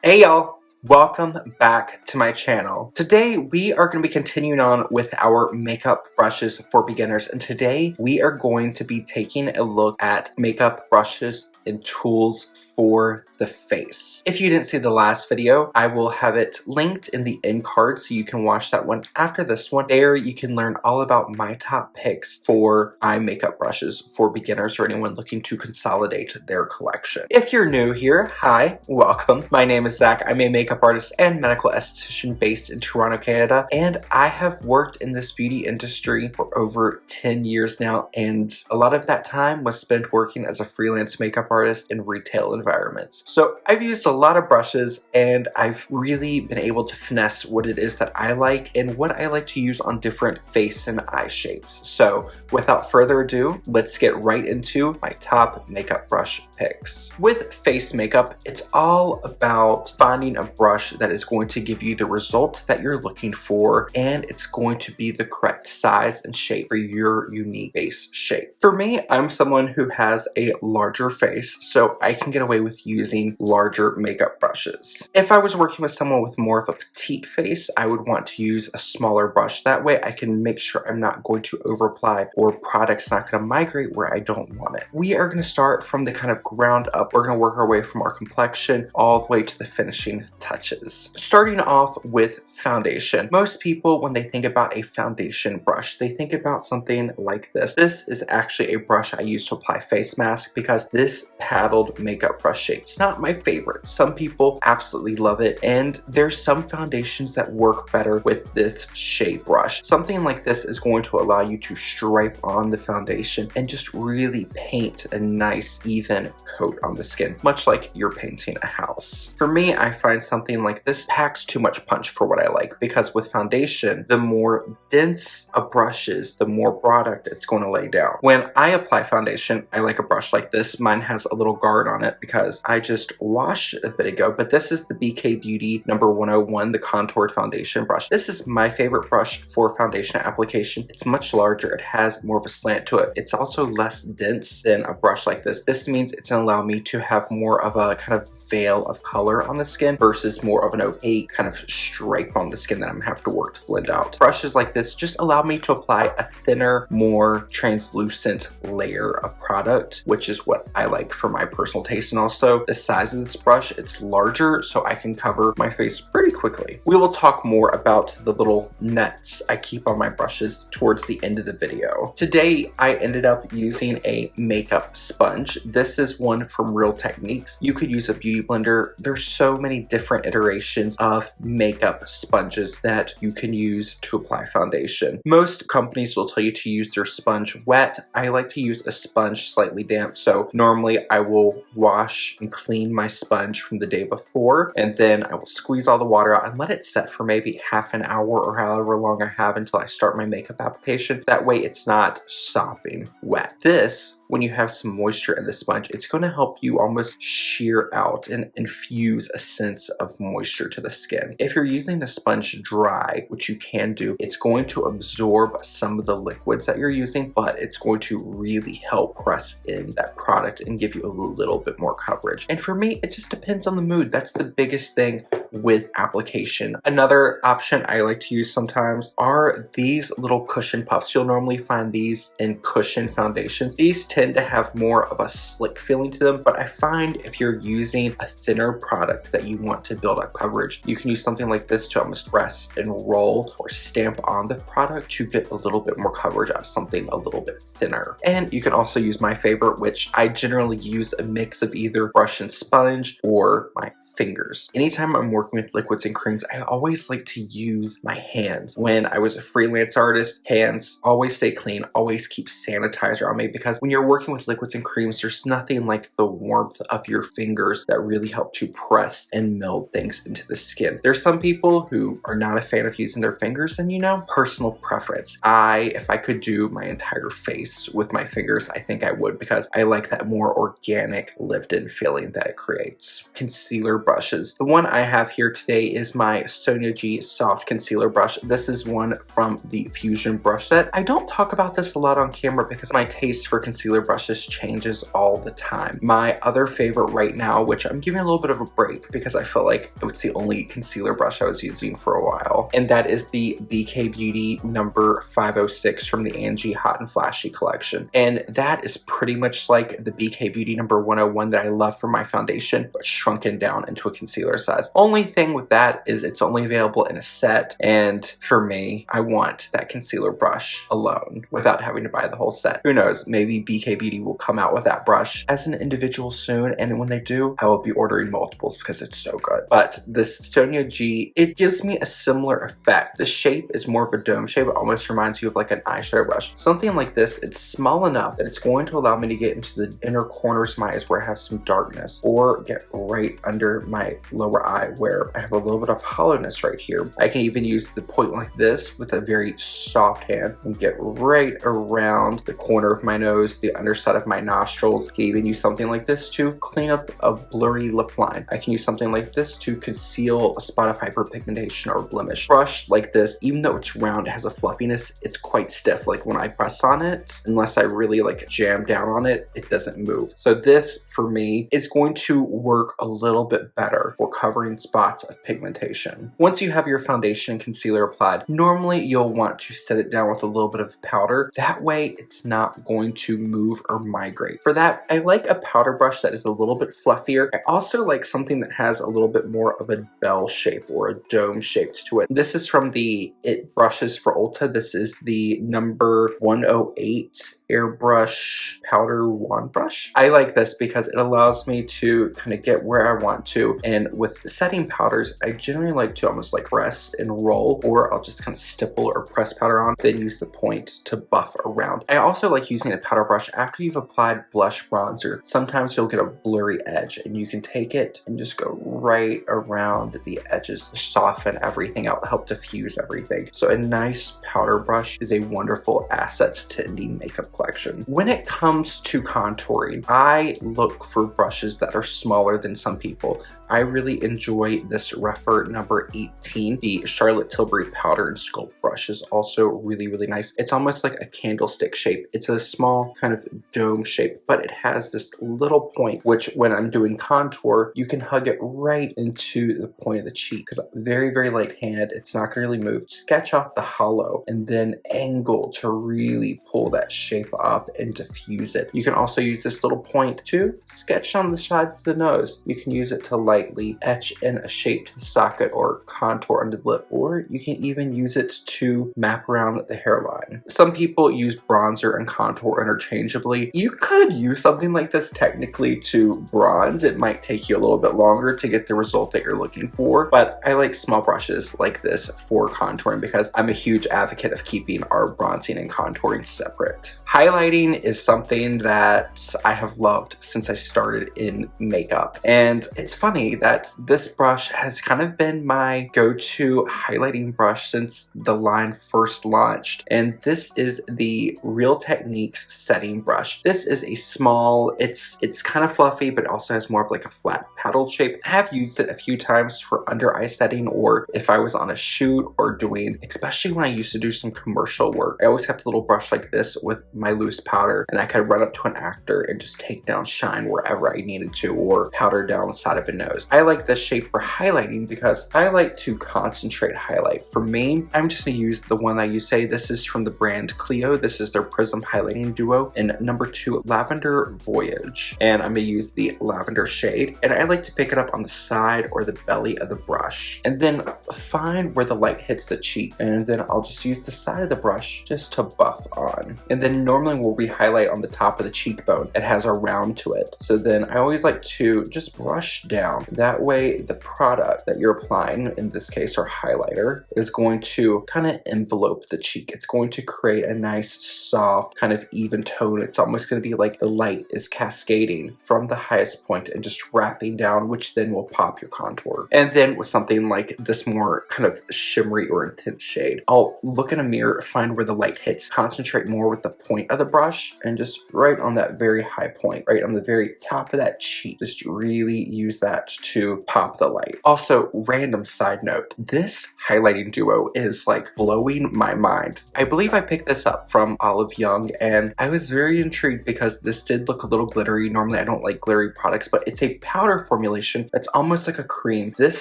Hey y'all, welcome back to my channel. Today we are going to be continuing on with our makeup brushes for beginners, and today we are going to be taking a look at makeup brushes and tools for the face. If you didn't see the last video, I will have it linked in the end card so you can watch that one after this one. There you can learn all about my top picks for eye makeup brushes for beginners or anyone looking to consolidate their collection. If you're new here, hi, welcome. My name is Zach. I'm a makeup artist and medical esthetician based in Toronto, Canada, and I have worked in this beauty industry for over 10 years now, and a lot of that time was spent working as a freelance makeup artist in retail environments. So I've used a lot of brushes, and I've really been able to finesse what it is that I like and what I like to use on different face and eye shapes. So without further ado, let's get right into my top makeup brush picks. With face makeup, it's all about finding a brush that is going to give you the result that you're looking for, and it's going to be the correct size and shape for your unique face shape. For me, I'm someone who has a larger face, so I can get away with using larger makeup brushes. If I was working with someone with more of a petite face, I would want to use a smaller brush. That way I can make sure I'm not going to overapply or product's not going to migrate where I don't want it. We are going to start from the kind of ground up. We're going to work our way from our complexion all the way to the finishing touches. Starting off with foundation. Most people, when they think about a foundation brush, they think about something like this. This is actually a brush I use to apply face mask because this paddled makeup brush shape, it's not my favorite. Some people absolutely love it, and there's some foundations that work better with this shape brush. Something like this is going to allow you to stripe on the foundation and just really paint a nice even coat on the skin, much like you're painting a house. For me, I find something like this packs too much punch for what I like, because with foundation, the more dense a brush is, the more product it's going to lay down. When I apply foundation, I like a brush like this. Mine has a little guard on it because I just washed it a bit ago, but this is the BK Beauty number 101, the contoured foundation brush. This is my favorite brush for foundation application. It's much larger. It has more of a slant to it. It's also less dense than a brush like this. This means it's going to allow me to have more of a kind of veil of color on the skin versus more of an opaque kind of stripe on the skin that I'm going to have to work to blend out. Brushes like this just allow me to apply a thinner, more translucent layer of product, which is what I like for my personal taste. And also the size of this brush, it's larger, so I can cover my face pretty quickly. We will talk more about the little nets I keep on my brushes towards the end of the video. Today, I ended up using a makeup sponge. This is one from Real Techniques. You could use a beauty blender. There's so many different iterations of makeup sponges that you can use to apply foundation. Most companies will tell you to use their sponge wet. I like to use a sponge slightly damp, so normally I will wash and clean my sponge from the day before, and then I will squeeze all the water out and let it set for maybe half an hour or however long I have until I start my makeup application. That way it's not sopping wet. This, when you have some moisture in the sponge, it's going to help you almost shear out and infuse a sense of moisture to the skin. If you're using the sponge dry, which you can do, it's going to absorb some of the liquids that you're using, but it's going to really help press in that product and give you a little bit more coverage. And for me, it just depends on the mood. That's the biggest thing with application. Another option I like to use sometimes are these little cushion puffs. You'll normally find these in cushion foundations. These tend to have more of a slick feeling to them, but I find if you're using a thinner product that you want to build up coverage, you can use something like this to almost press and roll or stamp on the product to get a little bit more coverage out of something a little bit thinner. And you can also use my favorite, which I generally use a mix of either brush and sponge or my fingers. Anytime I'm working with liquids and creams, I always like to use my hands. When I was a freelance artist, hands always stay clean, always keep sanitizer on me, because when you're working with liquids and creams, there's nothing like the warmth of your fingers that really help to press and meld things into the skin. There's some people who are not a fan of using their fingers, and personal preference. If I could do my entire face with my fingers, I think I would, because I like that more organic lived-in feeling that it creates. Concealer brushes. The one I have here today is my Sonia G Soft Concealer Brush. This is one from the Fusion brush set. I don't talk about this a lot on camera because my taste for concealer brushes changes all the time. My other favorite right now, which I'm giving a little bit of a break because I felt like it was the only concealer brush I was using for a while, and that is the BK Beauty number 506 from the Angie Hot and Flashy collection. And that is pretty much like the BK Beauty number 101 that I love for my foundation, but shrunken down into a concealer size. Only thing with that is it's only available in a set, and for me, I want that concealer brush alone without having to buy the whole set. Who knows, maybe BK Beauty will come out with that brush as an individual soon, and when they do, I will be ordering multiples because it's so good. But this Sonia G, it gives me a similar effect. The shape is more of a dome shape. It almost reminds you of like an eyeshadow brush. Something like this, it's small enough that it's going to allow me to get into the inner corners of my eyes where I have some darkness, or get right under my lower eye where I have a little bit of hollowness right here. I can even use the point like this with a very soft hand and get right around the corner of my nose, the underside of my nostrils. I can even use something like this to clean up a blurry lip line. I can use something like this to conceal a spot of hyperpigmentation or blemish. Brush like this, even though it's round, it has a fluffiness, it's quite stiff. Like when I press on it, unless I really like jam down on it, it doesn't move. So this, for me, is going to work a little bit better for covering spots of pigmentation. Once you have your foundation and concealer applied, normally you'll want to set it down with a little bit of powder. That way it's not going to move or migrate. For that, I like a powder brush that is a little bit fluffier. I also like something that has a little bit more of a bell shape or a dome shape to it. This is from the It Brushes for Ulta. This is the number 108 airbrush powder wand brush. I like this because it allows me to kind of get where I want to, and with setting powders, I generally like to almost like rest and roll, or I'll just kind of stipple or press powder on, then use the point to buff around. I also like using a powder brush after you've applied blush bronzer. Sometimes you'll get a blurry edge, and you can take it and just go right around the edges, soften everything out, help diffuse everything. So a nice powder brush is a wonderful asset to indie makeup collection. When it comes to contouring, I look for brushes that are smaller than some people. I really enjoy this Rephr number 18. The Charlotte Tilbury powder and sculpt brush is also really, really nice. It's almost like a candlestick shape. It's a small kind of dome shape, but it has this little point, which when I'm doing contour, you can hug it right into the point of the cheek because very, very light hand. It's not gonna really move. Sketch out the hollow and then angle to really pull that shape up and diffuse it. You can also use this little point to sketch on the sides of the nose. You can use it to lightly etch in a shape to the socket or contour under the lip, or you can even use it to map around the hairline. Some people use bronzer and contour interchangeably. You could use something like this technically to bronze. It might take you a little bit longer to get the result that you're looking for, but I like small brushes like this for contouring because I'm a huge advocate of keeping our bronzing and contouring separate. Highlighting is something that I have loved since I started in makeup, and it's funny that this brush has kind of been my go-to highlighting brush since the line first launched, and this is the Real Techniques setting brush. This is a small, it's kind of fluffy, but also has more of like a flat paddle shape. I have used it a few times for under eye setting, or if I was on a shoot or doing, especially when I used to do some commercial work, I always kept a little brush like this with my loose powder, and I could run up to an actor and just take down shine wherever I needed to, or powder down the side of a nose. I like this shape for highlighting because I like to concentrate highlight. For me, I'm just gonna use the one that you say. This is from the brand Clio. This is their Prism Highlighting Duo in number 2 Lavender Voyage, and I'm gonna use the lavender shade, and I like to pick it up on the side or the belly of the brush, and then find where the light hits the cheek, and then I'll just use the side of the brush just to buff on. And then normally we'll re-highlight on the top of the cheekbone. It has a round to it, so then I always like to just brush down. That way the product that you're applying, in this case our highlighter, is going to kind of envelope the cheek. It's going to create a nice soft kind of even tone. It's almost going to be like the light is cascading from the highest point and just wrapping down, which then will pop your contour. And then with something like this more kind of shimmery or intense shade, I'll look in a mirror, find where the light hits, concentrate more with the point of the brush, and just right on that very high point, right on the very top of that cheek, just really use that that to pop the light. Also, random side note, this highlighting duo is like blowing my mind. I believe I picked this up from Olive Young, and I was very intrigued because this did look a little glittery. Normally I don't like glittery products, but it's a powder formulation that's almost like a cream. This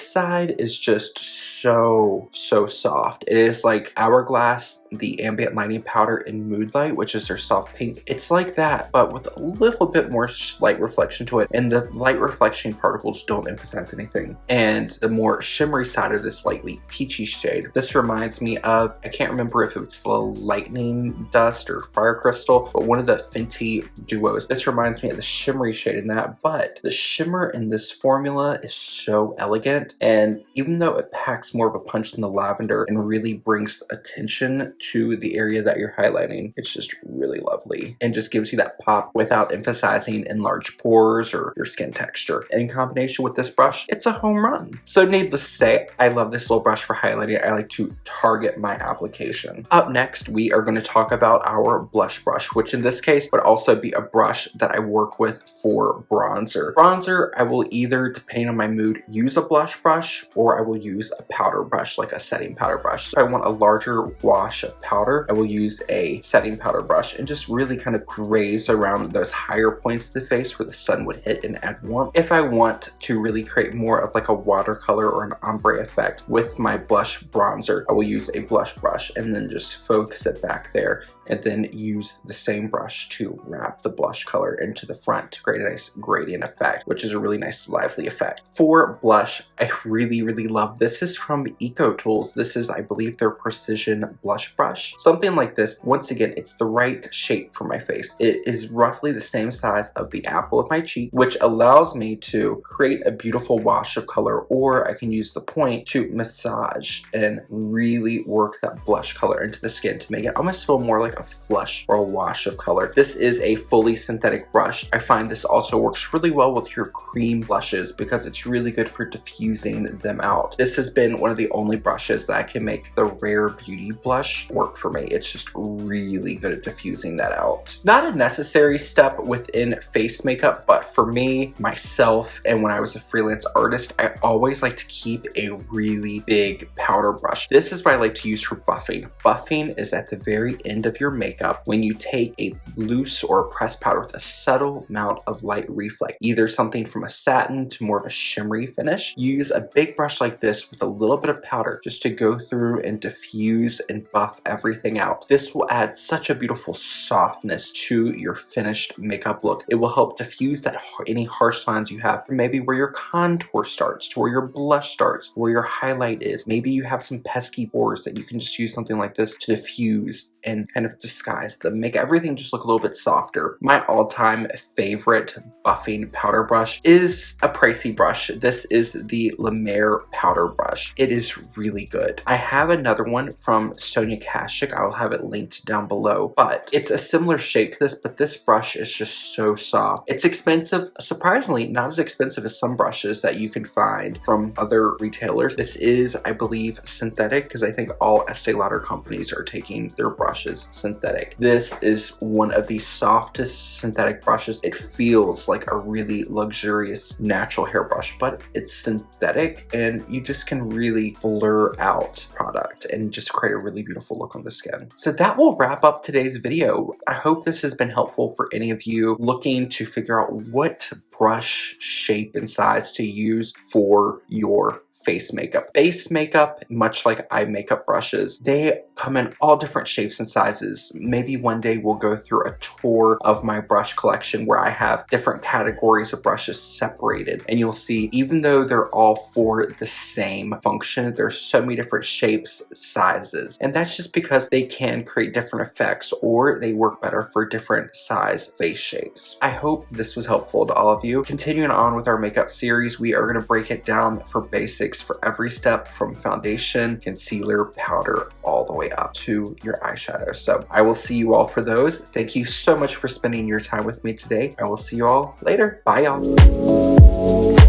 side is just so soft. It is like Hourglass, the ambient lighting powder in Mood Light, which is their soft pink. It's like that, but with a little bit more light reflection to it, and the light reflection particles don't emphasize anything. And the more shimmery side of this slightly peachy shade, this reminds me of, I can't remember if it's the Lightning Dust or Fire Crystal, but one of the Fenty duos. This reminds me of the shimmery shade in that, but the shimmer in this formula is so elegant, and even though it packs more of a punch than the lavender and really brings attention to the area that you're highlighting, it's just really lovely and just gives you that pop without emphasizing enlarged pores or your skin texture. And in combination with this brush, it's a home run. So needless to say, I love this little brush for highlighting. I like to target my application. Up next, we are going to talk about our blush brush, which in this case would also be a brush that I work with for bronzer. Bronzer, I will either, depending on my mood, use a blush brush or I will use a powder brush, like a setting powder brush. So if I want a larger wash of powder, I will use a setting powder brush and just really kind of graze around those higher points of the face where the sun would hit and add warmth. If I want to really create more of like a watercolor or an ombre effect with my blush bronzer, I will use a blush brush and then just focus it back there, and then use the same brush to wrap the blush color into the front to create a nice gradient effect, which is a really nice lively effect. For blush, I really love this. Is from Eco Tools. This is, I believe, their precision blush brush. Something like this. Once again, it's the right shape for my face. It is roughly the same size of the apple of my cheek, which allows me to create a beautiful wash of color, or I can use the point to massage and really work that blush color into the skin to make it almost feel more like a flush or a wash of color. This is a fully synthetic brush. I find this also works really well with your cream blushes because it's really good for diffusing them out. This has been one of the only brushes that I can make the Rare Beauty blush work for me. It's just really good at diffusing that out. Not a necessary step within face makeup, but for me, myself, and when I was a freelance artist, I always like to keep a really big powder brush. This is what I like to use for buffing. Buffing is at the very end of your makeup when you take a loose or a pressed powder with a subtle amount of light reflect, either something from a satin to more of a shimmery finish. Use a big brush like this with a little bit of powder just to go through and diffuse and buff everything out. This will add such a beautiful softness to your finished makeup look. It will help diffuse that any harsh lines you have, maybe where your contour starts to where your blush starts, where your highlight is. Maybe you have some pesky pores that you can just use something like this to diffuse and kind of disguise them, make everything just look a little bit softer. My all-time favorite buffing powder brush is a pricey brush. This is the La Mer powder brush. It is really good. I have another one from Sonia Kashuk. I will have it linked down below, but it's a similar shape to this, but this brush is just so soft. It's expensive, surprisingly not as expensive as some brushes that you can find from other retailers. This is, I believe, synthetic, because I think all Estee Lauder companies are taking their brushes synthetic. This is one of the softest synthetic brushes. It feels like a really luxurious natural hairbrush, but it's synthetic and you just can really blur out product and just create a really beautiful look on the skin. So that will wrap up today's video. I hope this has been helpful for any of you looking to figure out what brush shape and size to use for your face makeup. Face makeup, much like eye makeup brushes, they come in all different shapes and sizes. Maybe one day we'll go through a tour of my brush collection where I have different categories of brushes separated, and you'll see even though they're all for the same function, there's so many different shapes, sizes, and that's just because they can create different effects or they work better for different size face shapes. I hope this was helpful to all of you. Continuing on with our makeup series, we are going to break it down for basics for every step from foundation, concealer, powder, all the way up to your eyeshadow. So I will see you all for those. Thank you so much for spending your time with me today. I will see you all later. Bye y'all.